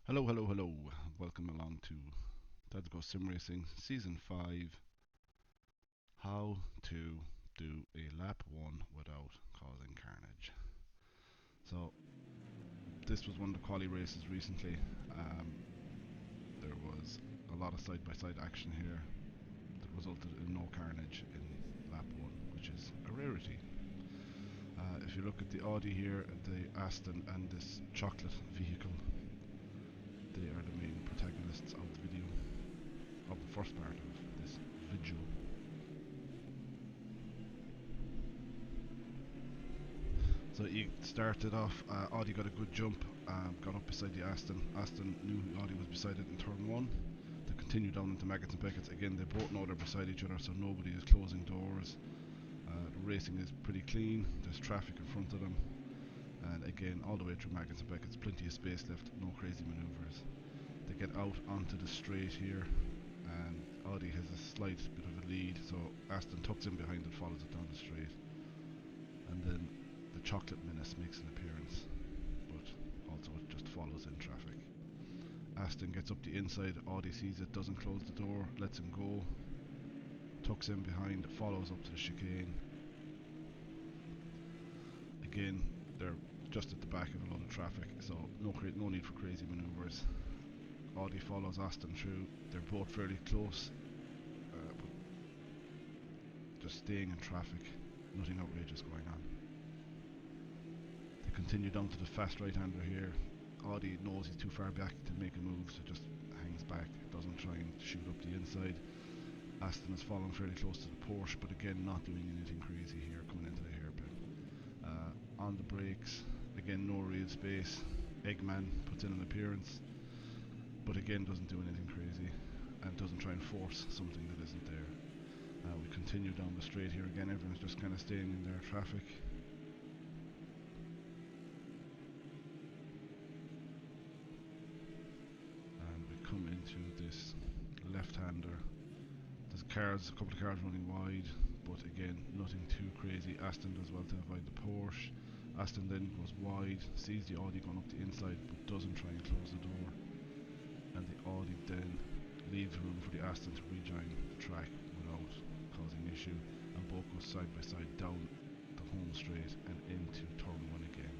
Hello, hello, hello. Welcome along to D.G.S.R Sim Racing Season 5. How to do a lap 1 without causing carnage. So, this was one of the quali races recently. Um, there was a lot of side by side action here that resulted in no carnage in lap 1, which is a rarity. If you look at the Audi here, the Aston, and this chocolate vehicle, they are the main protagonists of the video, of the first part of this video. So he started off, Audi got a good jump, got up beside the Aston. Aston knew Audi was beside it in turn 1. They continued down into Maggots and Beckett's. Again, they both know they're beside each other, so nobody is closing doors. The racing is pretty clean, there's traffic in front of them. And again, all the way through Maggots and Beckett's, plenty of space left, no crazy manoeuvres. They get out onto the straight here, and Audi has a slight bit of a lead, so Aston tucks in behind it, follows it down the straight. And then the chocolate menace makes an appearance, but also it just follows in traffic. Aston gets up the inside, Audi sees it, doesn't close the door, lets him go, tucks in behind, follows up to the chicane. Again, they're just at the back of a lot of traffic, so no need for crazy manoeuvres. Audi follows Aston through, they're both fairly close, but just staying in traffic, nothing outrageous going on. They continue down to the fast right-hander here. Audi knows he's too far back to make a move, so just hangs back, doesn't try and shoot up the inside. Aston is following fairly close to the Porsche, but again not doing anything crazy here coming into the hairpin. On the brakes, again no real space. Eggman puts in an appearance, but again doesn't do anything crazy and doesn't try and force something that isn't there. We continue down the straight here again, everyone's just kind of staying in their traffic. And we come into this left-hander. There's cars, a couple of cars running wide, but again, nothing too crazy. Aston does well to avoid the Porsche. Aston then goes wide, sees the Audi going up the inside, but doesn't try and close the door. And the Audi then leaves room for the Aston to rejoin the track without causing issue. And both go side by side down the home straight and into turn 1 again.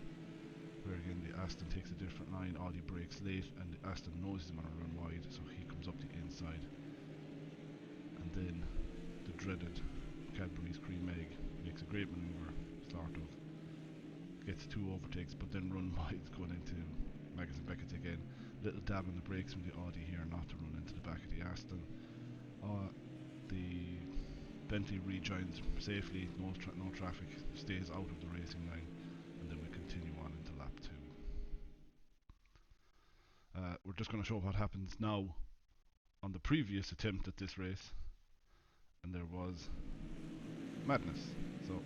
Where again the Aston takes a different line, Audi brakes late, and the Aston knows he's going to run wide, so he comes up the inside. And then the dreaded Cadbury's Cream Egg makes a great manoeuvre, sort of. Gets 2 overtakes, but then run wide going into Maggots and Beckett's again. Little dab on the brakes from the Audi here not to run into the back of the Aston. The Bentley rejoins safely, no traffic, stays out of the racing line, and then we continue on into lap 2. We're just going to show what happens now on the previous attempt at this race, and there was madness. So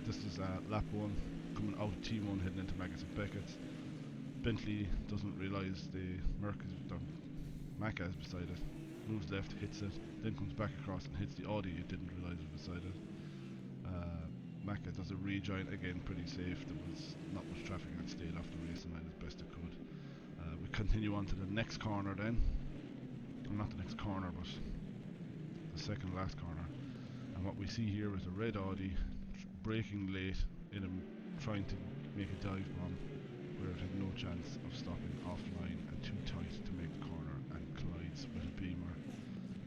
this is lap 1, coming out of T1 heading into Maggots and Beckett's. Bentley doesn't realise the Macca is beside it, moves left, hits it, then comes back across and hits the Audi it didn't realise was beside it. Macca does a rejoin, again pretty safe, there was not much traffic and it stayed off the racing line as best it could. We continue on to the next corner then, well, not the next corner but the second last corner, and what we see here is a red Audi braking late in him, trying to make a dive bomb where it had no chance of stopping offline and too tight to make the corner, and collides with a Beamer.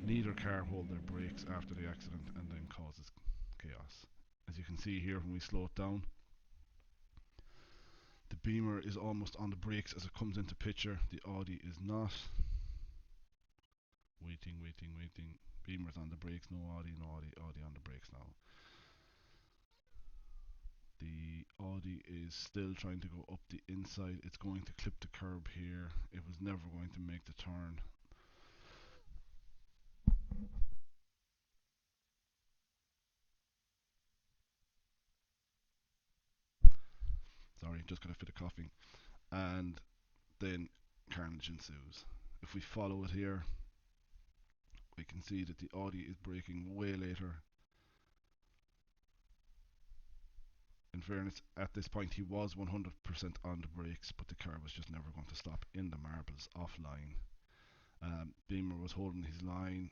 Neither car hold their brakes after the accident and then causes chaos. As you can see here when we slow it down, the Beamer is almost on the brakes as it comes into picture. The Audi is not. Waiting. Beamer's on the brakes, no Audi, Audi on the brakes now. The Audi is still trying to go up the inside. It's going to clip the curb here. It was never going to make the turn. Sorry, just got a fit of coughing. And then carnage ensues. If we follow it here, we can see that the Audi is braking way later in fairness, at this point he was 100% on the brakes, but the car was just never going to stop in the marbles offline. Beamer was holding his line,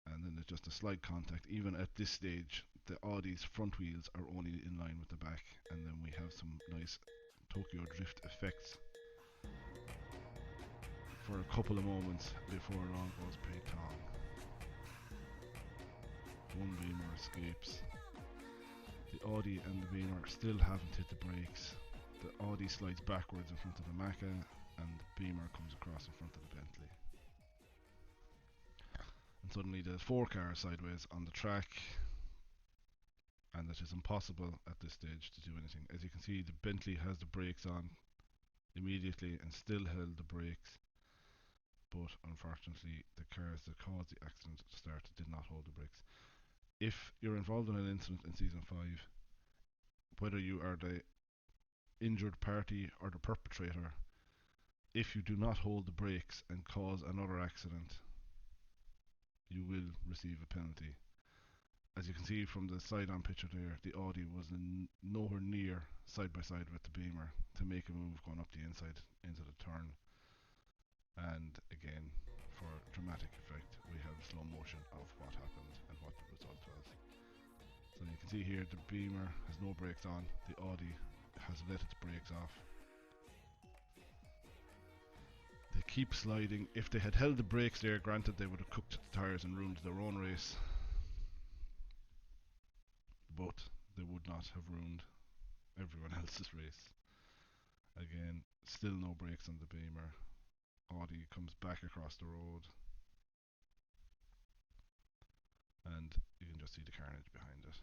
and then there's just a slight contact. Even at this stage, the Audi's front wheels are only in line with the back, and then we have some nice Tokyo drift effects for a couple of moments before along goes Pei Tong. One Beamer escapes. The Audi and the Beamer still haven't hit the brakes. The Audi slides backwards in front of the Macca, and the Beamer comes across in front of the Bentley. And suddenly there's 4 cars sideways on the track, and it is impossible at this stage to do anything. As you can see, the Bentley has the brakes on immediately and still held the brakes, but unfortunately the cars that caused the accident at the start did not hold the brakes. If you're involved in an incident in season 5, whether you are the injured party or the perpetrator, if you do not hold the brakes and cause another accident, you will receive a penalty. As you can see from the side-on picture there, the Audi was nowhere near side by side with the Beamer to make a move going up the inside into the turn. And again, for dramatic effect, we have slow motion of what happened and what the result was. So you can see here the Beamer has no brakes on, the Audi has let its brakes off. They keep sliding. If they had held the brakes there, granted they would have cooked the tyres and ruined their own race, but they would not have ruined everyone else's race. Again, still no brakes on the Beamer. Audi comes back across the road, and you can just see the carnage behind it.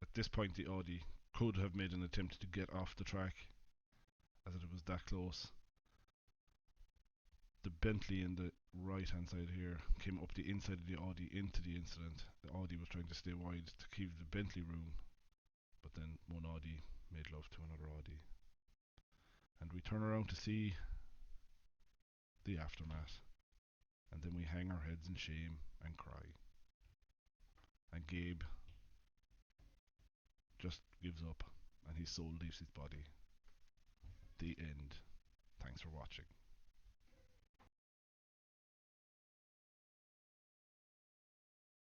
At this point the Audi could have made an attempt to get off the track, as it was that close. The Bentley in the right hand side here came up the inside of the Audi into the incident. The Audi was trying to stay wide to keep the Bentley room, but then one Audi made love to another Audi. And we turn around to see the aftermath, and then we hang our heads in shame and cry. And Gabe just gives up, and his soul leaves his body. The end. Thanks for watching.